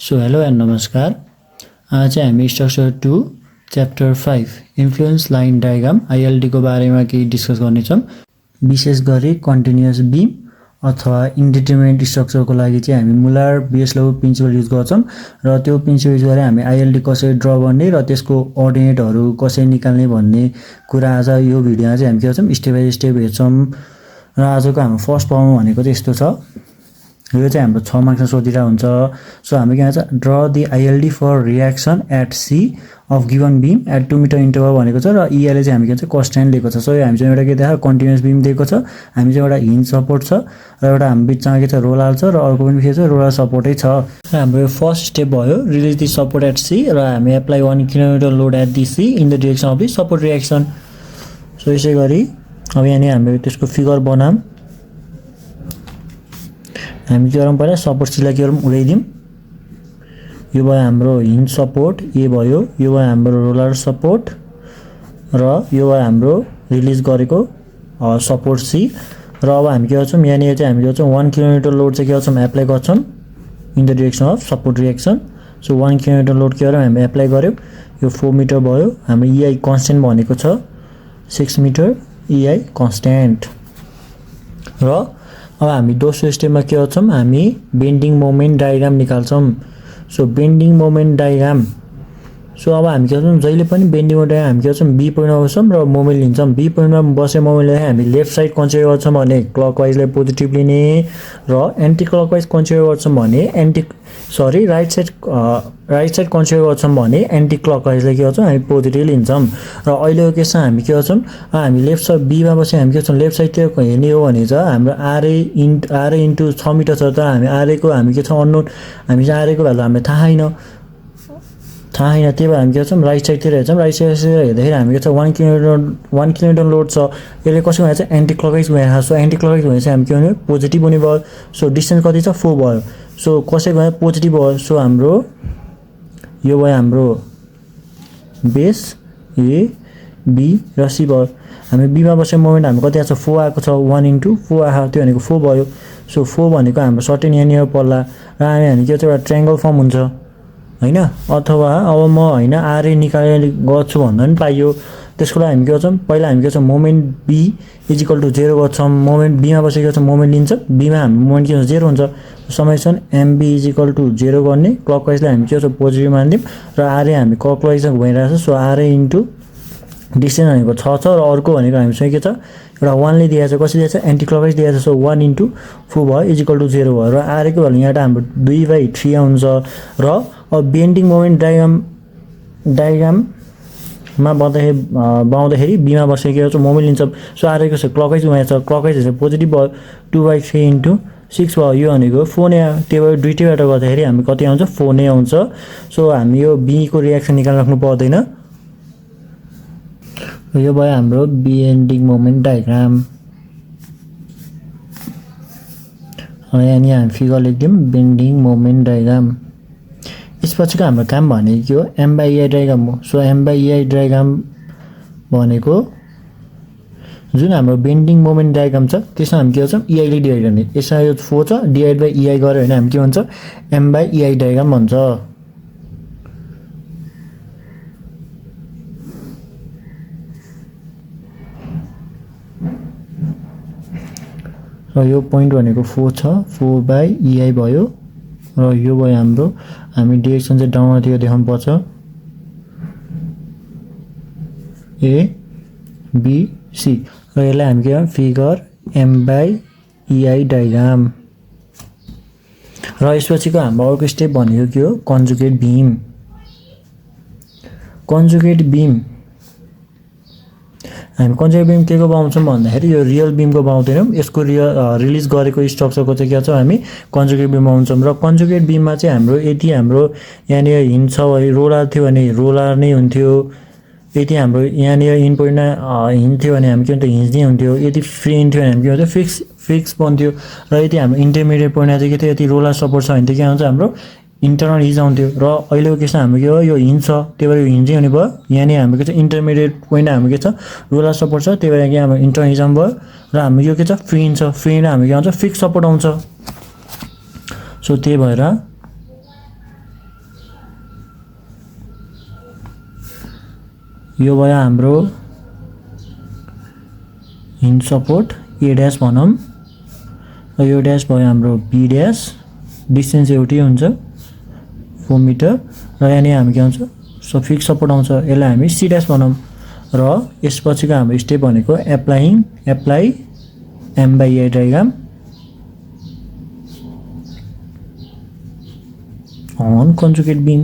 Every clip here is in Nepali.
सो हेलो एन्ड नमस्कार। आज चाहिँ हामी structure 2 chapter 5 influence line diagram ILD को बारेमा केही डिस्कस गर्नेछौँ। विशेष गरी कन्टिन्युअस बीम अथवा इन्डिटरमिनेट स्ट्रक्चरको लागि चाहिँ हामी Muller Breslau principle use गर्छौँ र त्यो प्रिन्सिपल युज गरेर हामी आइएलडी कसरी ड्र गर्ने र त्यसको अर्डिनेटहरू कसरी निकाल्ने भन्ने कुरा आज यो भिडियोमा चाहिँ हामी के गर्छौँ स्टेप बाइ स्टेप हेर्छौँ। र आजको हाम्रो फर्स्ट प्रब्लम भनेको चाहिँ यस्तो छ। यो चाहिँ हाम्रो 6 मार्क्समा सोधिरहेको हुन्छ। सो हामी के भन्छ draw the ILD for reaction at C of given beam at 2 metre interval भनेको छ र इएले चाहिँ हामी के भन्छ कन्स्ट्यान्ट दिएको छ। सो हामी चाहिँ एउटा के देखा कन्टिन्युअस बीम दिएको छ, हामी चाहिँ एउटा हिन्ज सपोर्ट छ र एउटा हामी बिचमा के छ रोलर छ र अर्को पनि के छ रोलर सपोर्टै छ। र हाम्रो यो फर्स्ट स्टेप भयो release the support at C र हामी एप्लाई 1 kilometre load at the C in the direction of the support reaction. So यसै गरी अब यहाँ हामीले त्यसको फिगर बनाऊँ। हामी के गरौँ पहिला सपोर्ट सीलाई के गरौँ उडाइदिउँ। यो भयो हाम्रो हिन्ज सपोर्ट ए भयो, यो भयो हाम्रो रोलर सपोर्ट र यो भयो हाम्रो रिलिज गरेको सपोर्ट सी। र अब हामी के गर्छौँ यहाँनिर चाहिँ हामी गर्छौँ 1 किलोमिटर लोड चाहिँ के गर्छौँ एप्लाई गर्छौँ in the direction of support reaction. So 1 kilometre load के गरौँ हामी एप्लाई गऱ्यौँ। यो 4 मिटर भयो, हाम्रो इआई कन्स्ट्यान्ट भनेको छ 6 मिटर इआई कन्स्ट्यान्ट। र अब हामी दोस्रो स्टेपमा के गर्छौँ हामी बेन्डिङ मोमेन्ट डायग्राम निकाल्छौँ। So bending moment diagram so अब हामी के गर्छौँ जहिले पनि बेन्डिङ मोमेन्ट डायग्राम हामी के गर्छौँ बी पोइन्टमा बस्छौँ र मोमेन्ट लिन्छौँ। बी पोइन्टमा बसे मोमेन्टलाई हामी लेफ्ट साइड कन्सिडर गर्छौँ भने क्लकवाइजलाई पोजिटिभ लिने र एन्टी क्लकवाइज कन्सिडर गर्छौँ भने राइट साइड कन्सिडर गर्छौँ भने एन्टी क्लकवाइजलाई के गर्छौँ हामी पोजिटिभ लिन्छौँ। र अहिलेको केसमा हामी के गर्छौँ हामी लेफ्ट साइड बीमा बसेर हामी के गर्छौँ लेफ्ट साइडतिर हेर्ने हो भने चाहिँ हाम्रो आरए इन्टु 6 मिटर छ। तर हामी आरएको हामी के छ अननोन, हामी चाहिँ आरएको भ्यालु हामीलाई थाहा छैन। त्यही भएर हामी के गर्छौँ राइट साइडतिर हेर्छौँ। राइट साइडतिर हेर्दाखेरि हामी के छ 1 किलोमिटर लोड छ। यसले कसो भने चाहिँ एन्टी क्लकवाइज भइरहेको छ। सो एन्टी क्लकवाइज भने चाहिँ हामी के भने पोजिटिभ हुने भयो। सो डिस्टेन्स कति छ 4 भयो। सो कसैको भने पोजिटिभ भयो। सो हाम्रो यो भयो हाम्रो बेस ए बी र सी भयो। हामी बीमा बसेको मोमेन्ट हामी कति आएको छ 4 आएको छ 1 इन्टु 4 आएको त्यो भनेको 4 भयो। सो 4 भनेको हाम्रो सर्टेन यहाँनिर पर्ला र हामी के छ एउटा ट्रायङ्गल फर्म हुन्छ हैन। अथवा अब म हैन आरए निकालेर गर्छु भन्दा पनि पाइयो। त्यसको लागि हामी के गर्छौँ पहिला हामी के गर्छौँ मोमेन्ट बी इजिकल टु 0 गर्छौँ। मोमेन्ट बीमा बसेको छ मोमेन्ट लिन्छ, बीमा हाम्रो मोमेन्ट के हुन्छ 0 हुन्छ। समेसन एमबी इजिकल टु 0 गर्ने क्लकवाइजलाई हामी के गर्छौँ पोजिटिभ मानिदिउँ र आरए हामी क्लकवाइजमा घुमाइरहेको छ। सो आरए इन्टु डिस्टेन्स भनेको 6 छ र अर्को भनेको हामीसँग के छ एउटा 1 ले दिएको छ। कसरी दिएको छ एन्टी क्लकवाइज दिएको छ। सो 1 इन्टु 4 भयो इजिकल टु 0 भयो र आरएको भ्यालु यहाँ हाम्रो 2/3 आउँछ। र अब बेन्डिङ मोमेन्ट डायग्राममा बनाउँदाखेरि बीमा बसेको के गर्छ मोमेन्ट लिन्छ। सो आरएको छ क्लकवाइज घुमाएको छ, क्लकवाइज पोजिटिभ भयो 2/3 इन्टु 6 भयो। यो भनेको 4 नै त्यही भएर दुईटैबाट गर्दाखेरि हामी कति आउँछ 4 नै आउँछ। सो हामी यो बीको रिएक्सन निकाल्नु पर्दैन। यो भयो हाम्रो बेन्डिङ मोमेन्ट डायग्राम। यहाँनिर हामी फिगर लेखिदिउँ बेन्डिङ मोमेन्ट डायग्राम। यसपछिको हाम्रो काम भनेको के हो एम/इआई डायग्राम हो। सो एम/इआई डायग्राम भनेको जुन हाम्रो बेन्डिङ मोमेन्ट डायग्राम छ त्यसमा हामी के गर्छौँ इआईले डिभाइड गर्ने। यसमा यो 4 छ डिभाइड बाई इआई गऱ्यो भने हामी के भन्छ एम/इआई डायग्राम भन्छ। र यो पोइन्ट भनेको 4 छ 4/इआई भयो र यो भयो हाम्रो हामी डिरेक्सन चाहिँ डाउनतिर देखाउनु पर्छ ए बी सी र यसलाई हामी के फिगर एम/इआई डायग्राम। र यसपछिको हाम्रो अर्को स्टेप भनेको के हो कन्जुगेट बीम। कन्जुगेट बीम हामी कन्जुगेट बीम के को बनाउँछौँ भन्दाखेरि यो रियल बीमको बनाउँदैनौँ। यसको रिलिज गरेको स्ट्रक्चरको चाहिँ के छ हामी कन्जुगेट बीम बनाउँछौँ। र कन्जुगेट बीममा चाहिँ हाम्रो यदि हाम्रो यहाँनिर हिन्ज छ भने रोलर थियो भने रोलर नै हुन्थ्यो। यदि हाम्रो यहाँनिर इन पोइन्टमा हिन्ज थियो भने हामी के हुन्थ्यो हिन्ज नै हुन्थ्यो। यदि फ्री हिन्ज थियो भने हामी के हुन्थ्यो फिक्स बन्थ्यो। र यदि हाम्रो इन्टरमिडिएट पोइन्टमा चाहिँ के थियो यदि रोलर सपोर्ट छ भने चाहिँ के हुन्छ हाम्रो इन्टरनल हिज आउँथ्यो। र अहिलेको केसमा हाम्रो के हो यो हिन्ज छ त्यही भएर यो हिन्जै हुने भयो। यहाँनिर हाम्रो के छ इन्टरमिडिएट पोइन्ट हाम्रो के छ रोलर सपोर्ट छ त्यही भएर यहाँ हाम्रो इन्टरनल हिज भयो र हाम्रो यो के छ फ्री हिन्ज छ। फ्री हिन्ज हाम्रो के आउँछ फिक्स सपोर्ट आउँछ। सो त्यही भएर यो भयो हाम्रो हिन्ज सपोर्ट ए ड्यास भनौँ र यो ड्यास भयो हाम्रो बी ड्यास डिस्टेन्स एउटै हुन्छ 4 मिटर र यहाँ हामी के हुन्छ सो फिक्स सपोर्ट आउँछ यसलाई हामी सी ड्यास भनौँ र यसपछिको हाम्रो स्टेप भनेको apply M by A diagram on conjugate beam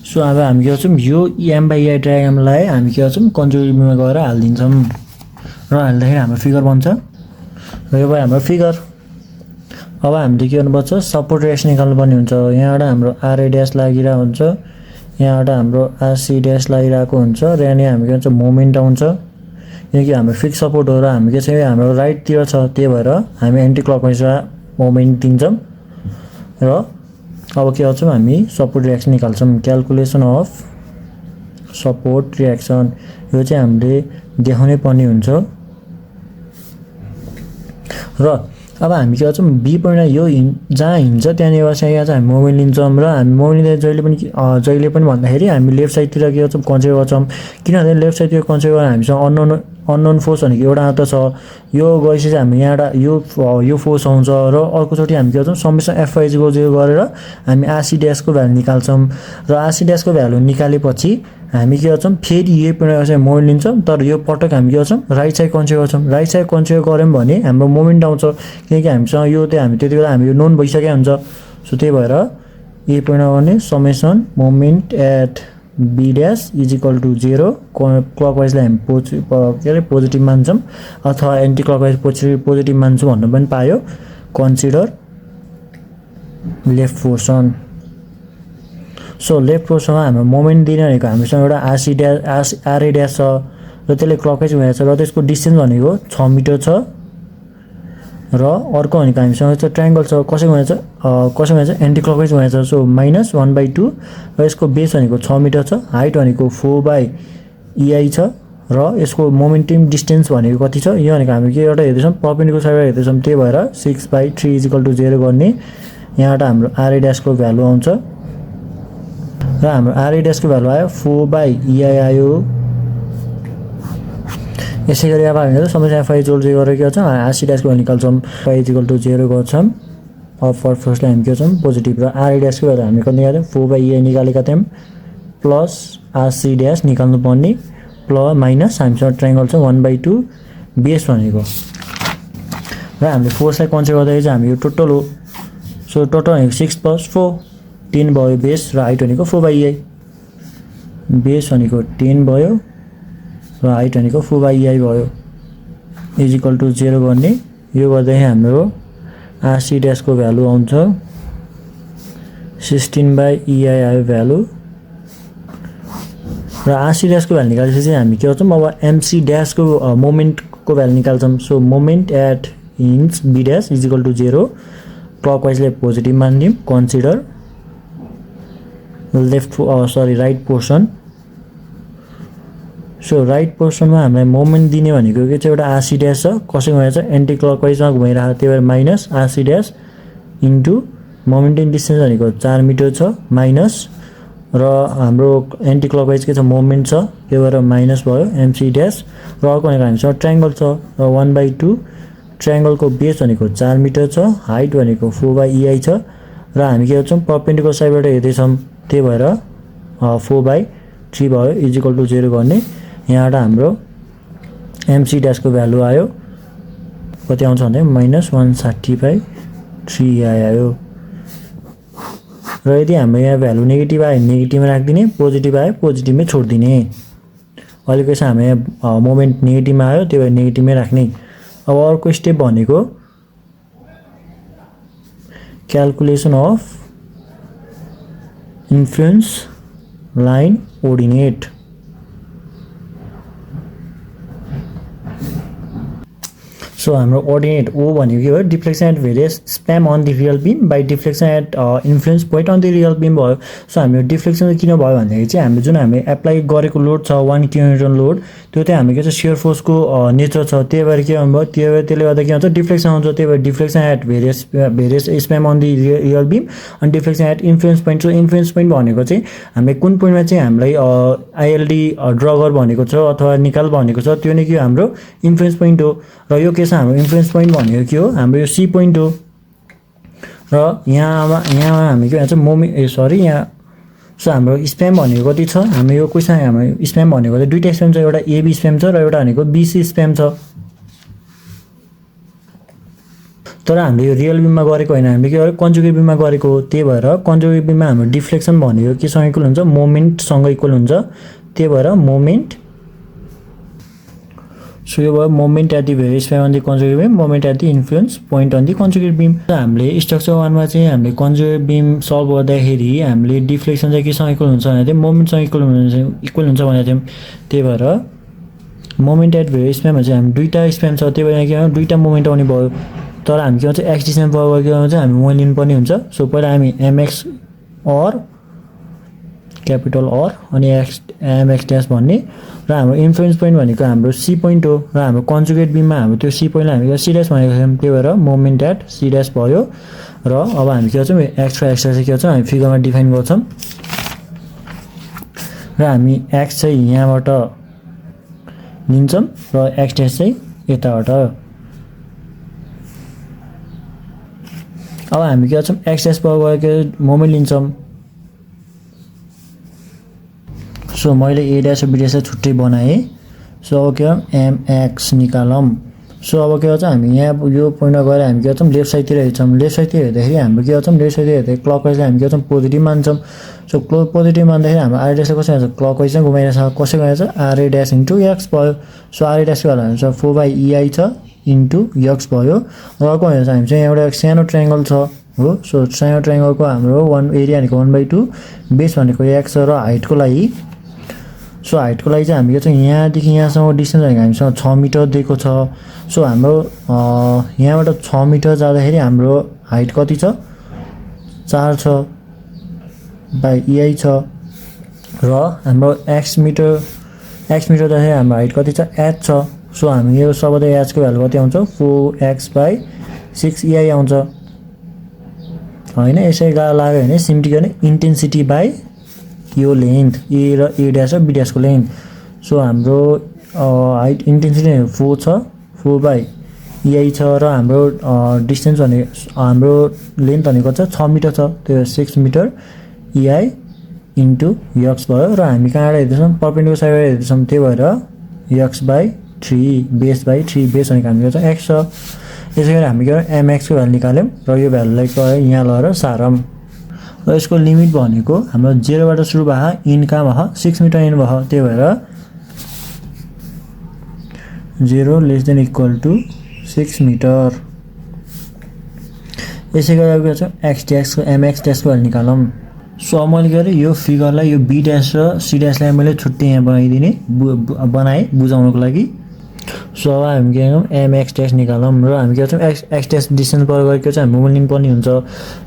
so अब हामी के गर्छौँ यो एम बाई ए डायग्रामलाई हामी के गर्छौँ कन्जुगेट बीममा गएर हालिदिन्छौँ र हाल्दाखेरि हाम्रो फिगर बन्छ र यो भयो हाम्रो फिगर अब हामीले के गर्नुपर्छ सपोर्ट ड्यास निकाल्नुपर्ने हुन्छ यहाँबाट हाम्रो आरए ड्यास लागिरहेको हुन्छ यहाँबाट हाम्रो आरसी ड्यास लागिरहेको हुन्छ र यहाँ हामी के भन्छ मोमेन्ट आउँछ किनकि हाम्रो फिक्स सपोर्ट हो र हामी के छ हाम्रो राइटतिर छ त्यही भएर हामी एन्टी क्लकवाइजमा मोमेन्ट दिन्छौँ र अब के गर्छौँ हामी सपोर्ट रियाक्सन निकाल्छौँ क्याल्कुलेसन अफ सपोर्ट रियाक्सन यो चाहिँ हामीले देखाउनै पर्ने हुन्छ र अब हामी के गर्छौँ बी पोइन्टमा यो जहाँ हिँड्छ त्यहाँनिर चाहिँ हामी मोमेन्ट लिन्छौँ र हामी मोमेन्ट जहिले पनि भन्दाखेरि हामी लेफ्ट साइडतिर के गर्छौँ कन्सिडर गर्छौँ किनभने लेफ्ट साइडतिर कन्सिडर गरेर हामीसँग अननोन फोर्स भनेको एउटा मात्र छ यो गएपछि चाहिँ हामी यहाँबाट यो फोर्स आउँछ र अर्कोचोटि हामी के गर्छौँ समेसन एफआई इक्वल 0 गरेर हामी आरसी ड्यासको भ्यालु निकाल्छौँ र आरसी ड्यासको भ्यालु निकालेपछि हामी के गर्छौँ फेरि यही पोइन्टमा चाहिँ मोमेन्ट लिन्छौँ तर यो पटक हामी के गर्छौँ राइट साइड कन्सिडर गर्छौँ राइट साइड कन्सिडर गऱ्यौँ भने हाम्रो मोमेन्ट आउँछ किनकि हामीसँग यो चाहिँ हामी त्यति बेला हामी नोन भइसकेको हुन्छ सो त्यही भएर यही पोइन्टमा गर्ने summation moment at B dash is equal to 0 क्लकवाइजलाई हामी के अरे पोजिटिभ मान्छौँ अथवा एन्टी क्लकवाइज पोजिटिभ मान्छौँ भन्नु पनि पायो consider left portion so left पोर्सनमा हाम्रो मोमेन्ट दिने भनेको हामीसँग एउटा आरए ड्यास छ र त्यसले क्लकवाइज भएको छ र त्यसको डिस्टेन्स भनेको 6 मिटर छ र अर्को भनेको हामीसँग चाहिँ ट्रायङ्गल छ कसैको भनेको एन्टी क्लकवाइज भनेको छ सो -1/2 र यसको बेस भनेको 6 मिटर छ हाइट भनेको 4/EI छ र यसको मोमेन्टम डिस्टेन्स भनेको कति छ यो भनेको हामी के एउटा हेर्दैछौँ परपेन्डिकुलर साइडबाट हेर्दैछौँ त्यही भएर 6/3 इज इक्वल टु 0 गर्ने यहाँबाट हाम्रो आरए ड्यासको भ्यालु आउँछ र हाम्रो आरए ड्यासको भ्यालु आयो 4/EI आयो यसै गरी अब हामीले समस्या एफआई इक्वल 0 गरेर के गर्छौँ आरसी ड्यासको भ्यालु निकाल्छौँ एफआई इक्वल टु 0 गर्छौँ अब फर्स्टलाई हामी के गर्छौँ पोजिटिभ र आरए ड्यासको भ्यालु हामी कति निकाल्यौँ 4/EI निकालेका थियौँ प्लस आरसी ड्यास निकाल्नु पर्ने प्लस माइनस हामीसँग ट्रायङ्गल छ 1/2 बेस भनेको र हामीले फोर्सलाई कन्सिडर गर्दाखेरि चाहिँ हामी यो टोटल हो सो टोटल भनेको 6 + 4 10 भयो बेस र हाइट भनेको 4/EI बेस भनेको 10 भयो र हाइट भनेको 4/EI भयो इज इक्वल टु 0 गर्ने यो गर्दाखेरि हाम्रो आरसी ड्यासको भ्यालु आउँछ 16/EI आयो भ्यालु र आरसी ड्यासको भ्यालु निकालेपछि चाहिँ हामी के गर्छौँ अब एमसी ड्यासको मोमेन्टको भ्यालु निकाल्छौँ so moment at hinge B dash is equal to 0 क्लकवाइजले पोजिटिभ मानिदिउँ consider right portion so right पोर्सनमा हामीलाई मोमेन्ट दिने भनेको के चाहिँ एउटा आरसी ड्यास छ कसैको भनेको छ एन्टी क्लकवाइजमा घुमाइरहेको त्यही भएर minus RC dash into momentum distance भनेको 4 मिटर छ माइनस र हाम्रो एन्टी क्लकवाइज के छ मोमेन्ट छ त्यही भएर माइनस भयो एमसी ड्यास र अर्को भनेको हामीसँग ट्रायङ्गल छ र 1/2 ट्रायङ्गलको बेस भनेको 4 मिटर छ हाइट भनेको 4/EI छ र हामी के गर्छौँ परपेन्डिकुलर साइडबाट हेर्दैछौँ त्यही भएर 4/3 भयो इज इक्वल टु 0 गर्ने यहाँबाट हाम्रो एमसी ड्यासको भ्यालु आयो कति आउँछ भने -160/3 आयो र यदि हाम्रो यहाँ भ्यालु नेगेटिभ आयो नेगेटिभमा राखिदिने पोजिटिभ आयो पोजिटिभमै छोडिदिने अहिलेको चाहिँ हाम्रो यहाँ मोमेन्ट नेगेटिभमा आयो त्यही भएर नेगेटिभमै राख्ने अब अर्को स्टेप भनेको calculation of influence line ordinate so हाम्रो अर्डिनेट ओ भनेको के भयो deflection at various span on the real beam by deflection at influence point on the real beam भयो सो हाम्रो डिफ्लेक्सन किन भयो भन्दाखेरि चाहिँ हामी जुन हामी एप्लाई गरेको लोड छ 1 किलोन्युटन लोड त्यो त्यो चाहिँ हामी के छ शियर फोर्सको नेचर छ। त्यही भएर के भयो, त्यसले गर्दा के हुन्छ डिफ्लेक्सन आउँछ। त्यही भएर deflection at various span on the real beam अनि deflection at influence point. So influence point भनेको चाहिँ हामीले कुन पोइन्टमा चाहिँ हामीलाई आइएलडी ड्र गर भनेको छ अथवा निकाल भनेको छ, त्यो नै के हो हाम्रो इन्फ्लुएन्स पोइन्ट हो। र यो केसमा हाम्रो इन्फ्लुएन्स पोइन्ट भनेको के हो, हाम्रो यो सी पोइन्ट हो। र यहाँ हामी के भन्छ यहाँ सो हाम्रो स्प्याम भनेको कति छ, हाम्रो यो क्वेसन हाम्रो स्प्याम भनेको चाहिँ दुईटा स्प्याम छ, एउटा एबी स्प्याम छ र एउटा भनेको बीसी स्प्याम छ। तर हामीले यो रियल बिममा गरेको होइन, हामीले के गर्यो कन्जुगेट बिममा गरेको हो। त्यही भएर कन्जुगेट बिममा हाम्रो डिफ्लेक्सन भनेको केसँग इक्वल हुन्छ, मोमेन्टसँग इक्वल हुन्छ। त्यही भएर मोमेन्ट, सो यो भयो moment at the various span on the conjugate beam, moment at the influence point on the conjugate beam. हामीले स्ट्रक्चर 1 मा चाहिँ हामीले कन्जुगेट बिम सल्भ गर्दाखेरि हामीले डिफ्लेक्सन चाहिँ केसँग इक्वल हुन्छ भने चाहिँ मोमेन्टसँग इक्वल हुन्छ भनेको थियौँ। त्यही भएर मोमेन्ट एट भेरियस स्प्याममा चाहिँ हामी दुईटा स्प्याम छ, त्यही भएर के भयो दुईटा मोमेन्ट आउने भयो। तर हामी के भन्छ एक्सटिसमा पावर के भन्छ हामी मोमेन्ट लिनुपर्ने हुन्छ। सो पहिला हामी एमएक्स अर क्यापिटल अर अनि एमएक्स ड्यास भन्ने, र हाम्रो इन्फ्लुएन्स पोइन्ट भनेको हाम्रो सी पोइन्ट हो। र हाम्रो कन्जुगेट बिममा हाम्रो त्यो सी पोइन्टलाई हामी सी ड्यास भनेको थियौँ। त्यही भएर मोमेन्ट एट सी ड्यास भयो। र अब हामी के गर्छौँ एक्स र एक्स ड्यास के गर्छौँ हामी फिगरमा डिफाइन गर्छौँ। र हामी एक्स चाहिँ यहाँबाट लिन्छौँ र एक्स ड्यास चाहिँ यताबाट। अब हामी के गर्छौँ एक्स ड्यास पावर गएको मोमेन्ट लिन्छौँ। सो मैले ए ड्यास र बी ड्यास छुट्टै बनाएँ। सो अब के गर्छौँ एमएक्स निकालौँ। सो अब के गर्छ हामी यहाँ यो पोइन्टमा गएर हामी के गर्छौँ लेफ्ट साइडतिर हेर्छौँ। लेफ्ट साइडतिर हेर्दाखेरि हाम्रो के गर्छौँ लेफ्ट साइडतिर हेर्दाखेरि क्लकवाइज हामी के गर्छौँ पोजिटिभ मान्छौँ। सो पोजिटिभ मान्दाखेरि हाम्रो आर ड्यासलाई कसरी हुन्छ क्लकवाइज चाहिँ घुमाइरहेको छ, कसरी गइरहेको छ आरए ड्यास इन्टु एक्स भयो। सो आरए ड्यासको भ्यालु हुन्छ 4/EI छ इन्टु एक्स भयो। र अर्को भनेको हामी चाहिँ एउटा सानो ट्रायङ्गल छ हो। सो सानो ट्रायङ्गलको हाम्रो एरिया भनेको 1/2, बेस भनेको एक्स र हाइटको लागि। सो हाइटको लागि चाहिँ हामी के छ यहाँदेखि यहाँसम्म डिस्टेन्स भनेको हामीसँग 6 मिटर दिएको छ। सो हाम्रो यहाँबाट 6 मिटर जाँदाखेरि हाम्रो हाइट कति छ 4 छ बाई EI छ। र हाम्रो एक्स मिटर जाँदाखेरि हाम्रो हाइट कति छ 8 छ। सो हामी यो सबैले एचको भ्यालु कति आउँछ 4x/6EI आउँछ होइन। यसै लाग्यो भने सिम्पली गर्ने इन्टेन्सिटी बाई यो लेन्थ ए र ए ड्यास र बी ड्यासको लेन्थ। सो हाम्रो हाइट इन्टेन्सिटी 4 छ 4/EI छ र हाम्रो डिस्टेन्स भने हाम्रो लेन्थ भनेको छ 6 मिटर छ, त्यो 6 मिटर EI इन्टु एक्स भयो। र हामी कहाँबाट हेर्दैछौँ परपेन्डिकुलर साइडबाट हेर्दैछौँ। त्यही भएर x/3 बेस/3 बेस भनेको हामी गर्छ एक्स छ। यसै गरी हामी के गर्यौँ एमएक्सको भ्यालु निकाल्यौँ र यो भ्यालुलाई यहाँ लगेर सारौँ। र यसको लिमिट भनेको हाम्रो 0बाट सुरु भयो इन कहाँ भयो 6 मिटर इन भयो। त्यही भएर 0 <= 6 मिटर। यसै गरी अब के गर्छौँ एक्स ड्यासको एमएक्स ड्यासको भ्यालु निकालौँ। सो अब मैले के गरेँ यो फिगरलाई यो बी ड्यास र सी ड्यासलाई मैले छुट्टै यहाँ बनाएँ बुझाउनको लागि। सो अब हामी के गर्छौँ एमएक्स ड्यास निकालौँ र हामी के गर्छौँ एक्स ड्यास डिस्टेन्स पर गरेको चाहिँ हामी मोमेन्ट लिनुपर्ने हुन्छ।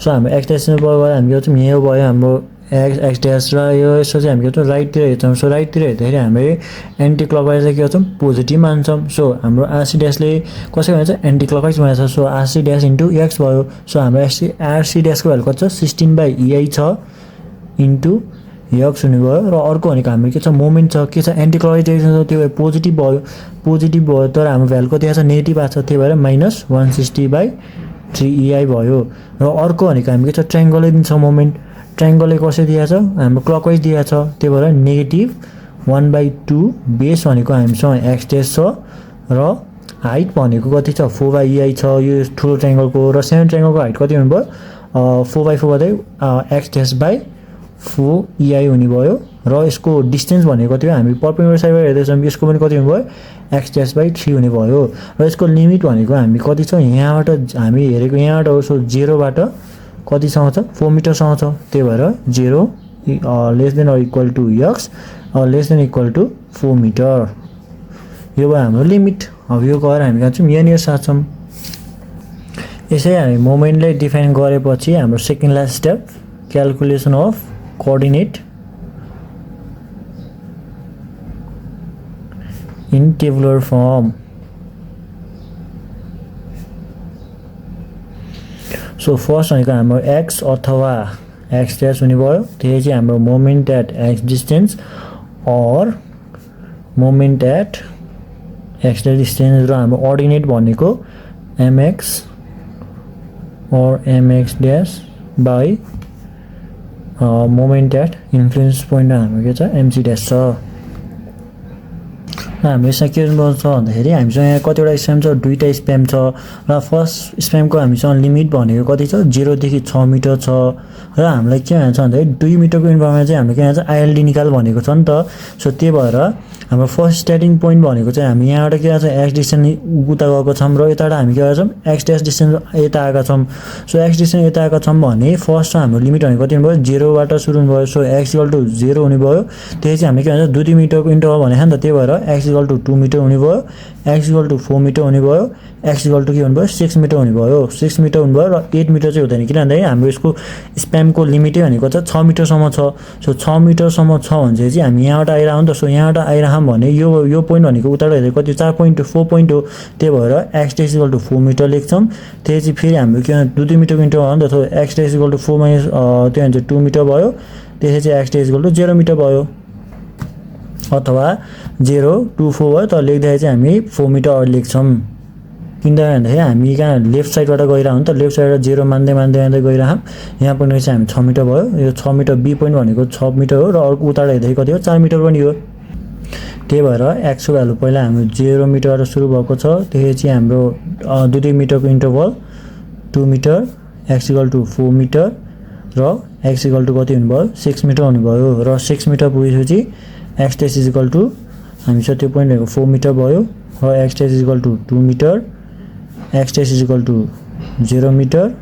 सो हाम्रो एक्स ड्यास पर गरेर हामी के गर्छौँ यहाँ भयो हाम्रो एक्स ड्यास र यो यसो चाहिँ हामी के गर्छौँ राइटतिर हेर्छौँ। सो राइटतिर हेर्दाखेरि हामीले एन्टी क्लकवाइज चाहिँ के गर्छौँ पोजिटिभ मान्छौँ। सो हाम्रो आरसी ड्यासले कसरी भन्छ एन्टी क्लकवाइज भनेको छ। So RC dash into x भयो। सो हाम्रो आरसी ड्यासको भ्यालु कति छ 16/EI छ इन्टु एक्स हुने भयो। र अर्को भनेको हाम्रो के छ मोमेन्ट छ के छ एन्टी क्लकवाइज डिरेक्सन छ, त्यो भएर पोजिटिभ भयो। तर हाम्रो भ्यालु कति आएको छ नेगेटिभ आएको छ, त्यही भएर -160/3EI भयो। र अर्को भनेको हामी के छ ट्रायङ्गलै दिन्छ मोमेन्ट। ट्रायङ्गलले कसरी दिएको छ हाम्रो क्लकवाइज दिएको छ, त्यही भएर -1/2 बेस भनेको हामीसँग एक्स ड्यास छ र हाइट भनेको कति छ 4/EI छ यो ठुलो ट्रायङ्गलको। र सानो ट्रायङ्गलको हाइट कति हुनुभयो 4/4 गर्दै एक्स ड्यास/4EI हुने भयो। र यसको डिस्टेन्स भनेको कति हो हामी परपेन्डिकुलर साइडबाट हेर्दैछौँ, यसको पनि कति हुनुभयो एक्स ड्यास/3 हुने भयो। र यसको लिमिट भनेको हामी कति छ यहाँबाट हामी हेरेको यहाँबाट हो। सो 0बाट कतिसँग छ 4 मिटरसँग छ। त्यही भएर 0 <= x <= 4 मिटर। यो भयो हाम्रो लिमिट। अब यो गएर हामी गर्छौँ यहाँनिर सार्छौँ। यसै हामी मोमेन्टलाई डिफाइन गरेपछि हाम्रो second last step calculation of coordinate in tabular form. So first भनेको हाम्रो एक्स अथवा एक्स ड्यास हुने भयो, त्यो चाहिँ हाम्रो moment at X distance or moment at X dash distance, र हाम्रो अर्डिनेट भनेको MX or MX dash by moment at influence point हाम्रो के छ एमसी ड्यास छ। र हाम्रो यसमा के गर्नुपर्छ भन्दाखेरि हामीसँग यहाँ कतिवटा स्प्याम छ, दुईवटा स्प्याम छ, र फर्स्ट स्प्यामको हामीसँग लिमिट भनेको कति छ 0 देखि 6 मिटर छ, र हामीलाई के भन्छ भन्दाखेरि 2 मिटरको इन्टरभलमा चाहिँ हाम्रो के भन्छ आइएलडी निकाल भनेको छ नि त। सो त्यही भएर हाम्रो फर्स्ट स्टार्टिङ पोइन्ट भनेको चाहिँ हामी यहाँबाट के भन्छ एक्स डिस्टेन्स उता गएको छौँ, र यताबाट हामी के गर्छौँ एक्स ड्यास डिस्टेन्स यता आएका छौँ। सो एक्स डिस्टेन्स यता आएका छौँ भने फर्स्ट हाम्रो लिमिट भनेको कति हुनुभयो 0बाट सुरु हुनुभयो। सो एक्स इक्वल टु 0 हुने भयो, त्यही चाहिँ हामीले के भन्छ 2 मिटरको इन्टरभल भनेको नि त, त्यही भएर एक्स इक्वल टु 2 मिटर हुने भयो, एक्स इक्वल टु 4 मिटर हुने भयो, एक्स इक्वल टु के हुनुभयो 6 मिटर हुने भयो। 6 मिटर हुनुभयो र 8 मिटर चाहिँ हुँदैन, किन भन्दाखेरि हाम्रो यसको स्प्यामको लिमिटै भनेको चाहिँ 6 मिटरसम्म छ। सो 6 मिटरसम्म छ भने चाहिँ हामी यहाँबाट आइरहौँ नि त। सो यहाँबाट आइरहौँ भने यो पोइन्ट भनेको उताबाट हेर्दा कति 4 पोइन्ट 4 पोइन्ट हो, त्यही भएर X dash equal to 4 metre लेख्छौँ। त्यही चाहिँ फेरि हाम्रो के 2 मिटरको इन्टरभल हो नि त। So X dash equal to 4 minus त्यो भन्छ 2 मिटर भयो, त्यसै चाहिँ X dash equal to 0 metre भयो, अथवा 0 2 4 भयो, तर लेख्दाखेरि चाहिँ हामी 4 मिटर अगाडि लेख्छौँ। किन भन्दाखेरि हामी कहाँ लेफ्ट साइडबाट गइरहौँ नि त, लेफ्ट साइडबाट 0 मान्दै मान्दै मान्दै गइरहौँ। यहाँ पनि चाहिँ हामी 6 मिटर भयो, यो 6 मिटर बी पोइन्ट भनेको 6 मिटर हो, र अर्को उताबाट हेर्दाखेरि कति हो 4 मिटर पनि हो। त्यही भएर एक्सको भ्यालु पहिला हाम्रो 0 मिटरबाट सुरु भएको छ, त्यसपछि चाहिँ हाम्रो 2 मिटरको interval 2 metre, X equal to 4 metre, र एक्स इक्वल टु कति हुनुभयो 6 मिटर हुनुभयो। र 6 मिटर पुगेपछि X dash is equal to हामीसँग त्यो पोइन्ट भनेको 4 मिटर भयो, र X dash is equal to 2 metre, X dash is equal to 0 metre.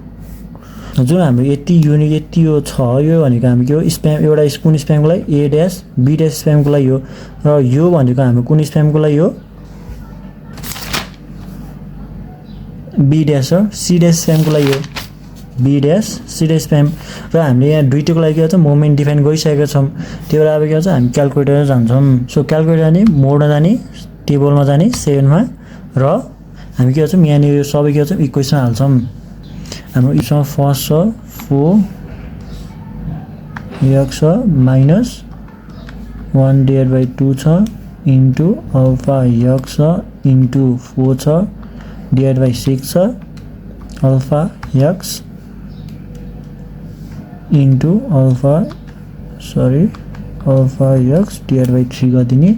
जुन हाम्रो यति युनिट यति यो छ, यो भनेको हामी के हो स्प्याम, एउटा कुन स्प्यामको लागि ए ड्यास बी ड्यास स्प्यामको लागि हो, र यो भनेको हाम्रो कुन स्प्यामको लागि हो बी ड्यास र सी ड्यास स्प्यामको लागि हो, B dash C dash span. र हामीले यहाँ दुईटैको लागि के भन्छ मोमेन्ट डिफाइन गरिसकेका छौँ, त्यही भएर अब के भन्छ हामी क्यालकुलेटर जान्छौँ। सो क्यालकुलेटर जाने मोडमा जाने टेबलमा जाने 7मा, र हामी के गर्छौँ यहाँनिर यो सबै के गर्छौँ इक्वेसन हाल्छौँ। हाम्रो यसमा फर्स्ट छ 4 एक्स माइनस 1 डिभाइड बाई 2 छ इन्टु अल्फा एक्स इन्टु 4 छ डिभाइड बाई 6 छ alpha x into alpha x divide by 3 गरिदिने,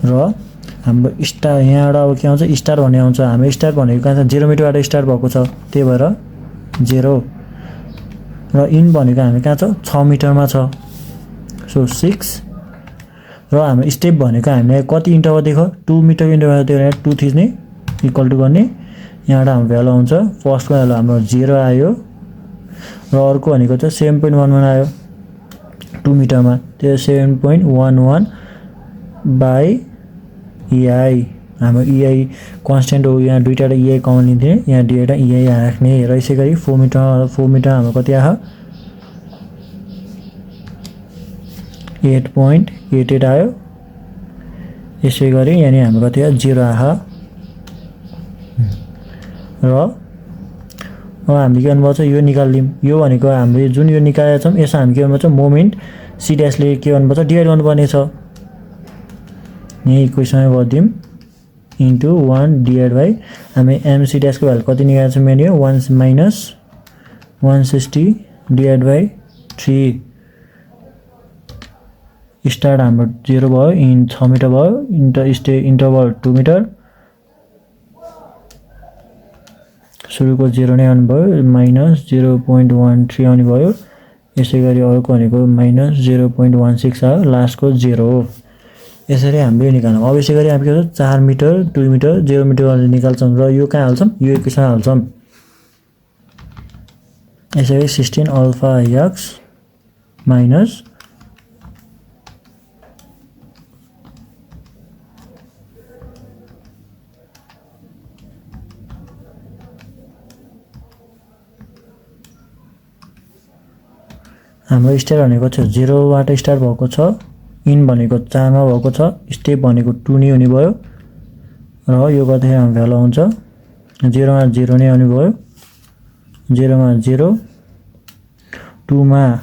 र हाम्रो स्टार यहाँबाट अब के आउँछ स्टार भन्ने आउँछ। हाम्रो स्टार भनेको कहाँ छ 0 मिटरबाट स्टार भएको छ, त्यही भएर 0, र इन भनेको हामी कहाँ छ 6 मिटरमा छ, सो 6, र हाम्रो स्टेप भनेको हामीले कति इन्टरभल देखो 2 मिटर इन्टरभल दिएर 2 थिच्ने इक्वल टु गर्ने, यहाँबाट हाम्रो भ्यालु आउँछ फर्स्टको भ्यालु हाम्रो 0 आयो, र अर्को भनेको चाहिँ 7.11 आयो 2 मिटरमा, त्यो 7.11 बाई EI। हाम्रो EI कन्स्टेन्ट हो, यहाँ दुईवटा EI कमन लिन्थ्यो, यहाँ दुईवटा EI राख्ने, र यसै गरी 4 मिटर हाम्रो कति आयो 8.88 आयो, यसै गरी यहाँ हाम्रो कति आयो 0 आयो। र अब हामीले के गर्नुपर्छ यो निकाल्दियौँ, यो भनेको हामीले जुन यो निकालेका छौँ यसमा हामी के गर्नुपर्छ मोमेन्ट सी ड्यासले के गर्नुपर्छ डिभाइड गर्नुपर्ने छ, यही इक्वेसनमा गरिदियौँ इन्टु 1 डिभाइड बाई हामी एमसी ड्यासको भ्यालु कति निकालेको छौँ मेरो 1 माइनस 160 डिभाइड बाई 3, स्टार्ट हाम्रो 0 भयो, इन 6 मिटर भयो, इन्टरभल 2 मिटर, सुरुको 0 नै आउनु भयो, माइनस 0.13 आउने भयो, यसै गरी अर्को भनेको माइनस 0.16 आयो, लास्टको 0 हो। यसरी हामीले निकाल्छौँ। अब यसै गरी हामी के गर्छौँ 4 मिटर 2 मिटर 0 मिटर गरेर निकाल्छौँ, र यो कहाँ हाल्छौँ यो इक्वेसन हाल्छौँ। यसै गरी 16 अल्फा एक्स माइनस हाम्रो स्टार भनेको छ 0बाट स्टार्ट भएको छ इन भनेको 4 मा भएको छ, स्टेप भनेको 2 नै हुने भयो र यो गर्दाखेरि हाम्रो भ्यालु आउँछ 0 मा 0 नै आउने भयो, 0 मा 0, 2 मा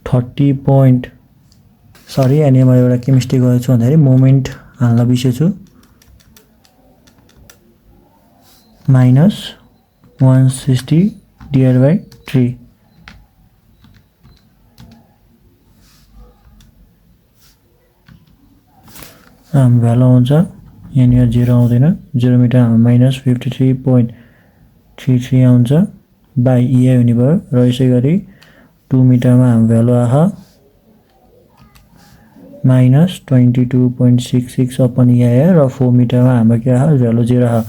30 point सरी अनि मैले एउटा के मिस्टेक गरेको छु भन्दाखेरि मोमेन्ट हाल्न बिर्सेछु माइनस 160 डिभाइड बाइ 3 हाम्रो भ्यालु आउँछ यहाँनिर 0 आउँदैन, 0 मिटर हाम्रो माइनस 53.33 आउँछ बाई EI हुने भयो र यसै गरी 2 मिटरमा हाम्रो भ्यालु आहा माइनस 22.66 अपन EI आयो र 4 मिटरमा हाम्रो के आयो भ्यालु 0 आयो।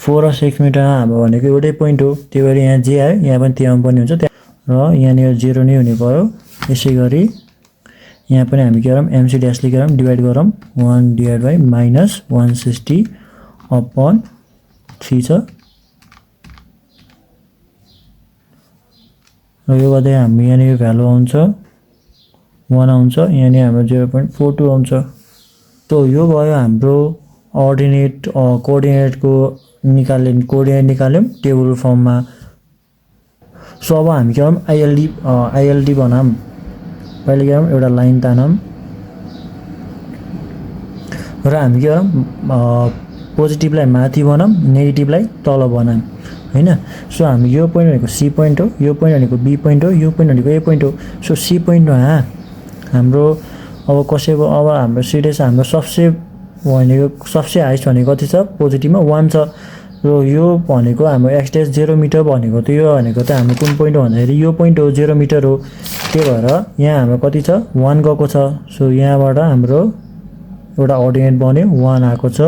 4 र 6 मिटरमा हाम्रो भनेको एउटै पोइन्ट हो, त्यही भएर यहाँ जे आयो यहाँ पनि त्यहाँ पनि हुन्छ र यहाँनिर 0 नै हुने भयो। यसै गरी यहाँ पनि हामी के गरौँ MC ड्यास लेखेर डिभाइड गरौँ 1 डिभाइड बाइ माइनस 160 अपन 3 छ र यो गर्दै हामी यहाँनिर भ्यालु आउँछ 1 आउँछ, यहाँनिर हाम्रो 0.42 आउँछ। सो यो भयो हाम्रो कोअर्डिनेटको कोअर्डिनेट निकाल्यौँ टेबल फर्ममा। सो अब हामी के गरौँ ILD बनाऊँ। पहिले के गरौँ एउटा लाइन तानौँ र हामी के गरौँ पोजिटिभलाई माथि बनाऊँ, नेगेटिभलाई तल बनाऊँ हैन। सो हामी यो पोइन्ट भनेको C पोइन्ट हो, यो पोइन्ट भनेको B पोइन्ट हो, यो पोइन्ट भनेको A पोइन्ट हो। सो C पोइन्टमा हाम्रो अब कसैको अब हाम्रो सिरियस हाम्रो सबसे हाइस्ट भनेको कति छ पोजिटिभमा 1 छ र यो भनेको हाम्रो x ' 0 मिटर भनेको त यो भनेको त हाम्रो कुन पोइन्ट हो भन्दाखेरि यो पोइन्ट हो 0 मिटर हो। त्यही भएर यहाँ हाम्रो कति छ 1 गएको छ। सो यहाँबाट हाम्रो एउटा अर्डिनेट बन्यो 1 आएको छ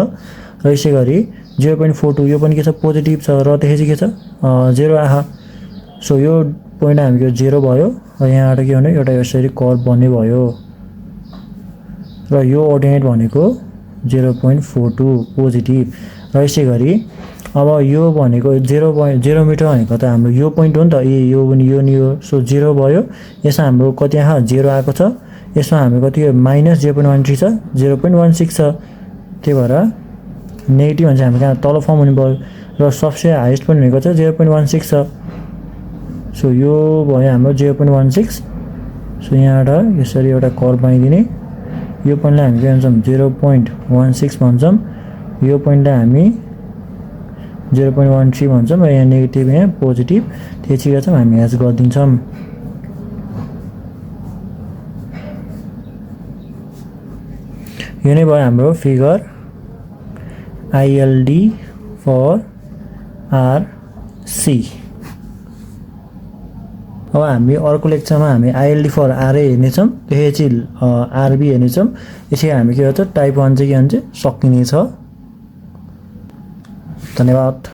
र यसै गरी 0.42 यो पनि के छ पोजिटिभ छ र त्यसपछि के छ 0 आहा। सो यो पोइन्ट हाम्रो 0 भयो र यहाँबाट के भने एउटा यसरी कर्भ बन्ने भयो र यो अर्डिनेट भनेको 0.42 पोजिटिभ र यसै गरी अब यो भनेको 0.0 मिटर भनेको त हाम्रो यो पोइन्ट हो नि त यो पनि यो नि हो। सो 0 भयो, यसमा हाम्रो कति आहा 0 आएको छ, यसमा हाम्रो कति माइनस 0.13 छ 0.16 छ। त्यही भएर नेगेटिभ भने चाहिँ हाम्रो कहाँ तल फर्म हुने भयो र सबसे हाइस्ट पनि भनेको छ 0.16 छ। सो यो भयो हाम्रो 0.16। सो यहाँबाट यसरी एउटा कर्भ बनाइदिने, यो पोइन्टलाई हामी के भन्छौँ 0.16 भन्छौँ, यो पोइन्टलाई हामी 0.13 भन्छौँ र यहाँ नेगेटिभ यहाँ पोजिटिभ त्यसै गर्छौँ हामी ह्याच गरिदिन्छौँ। यो नै भयो हाम्रो फिगर ILD फर RC। अब हामी अर्को लेक्चरमा हामी ILD फर RA हेर्नेछौँ, त्यसपछि RB हेर्नेछौँ। यसै हामी के गर्छौँ टाइप 1 चाहिँ के भन्छ सकिनेछ। धन्यवाद।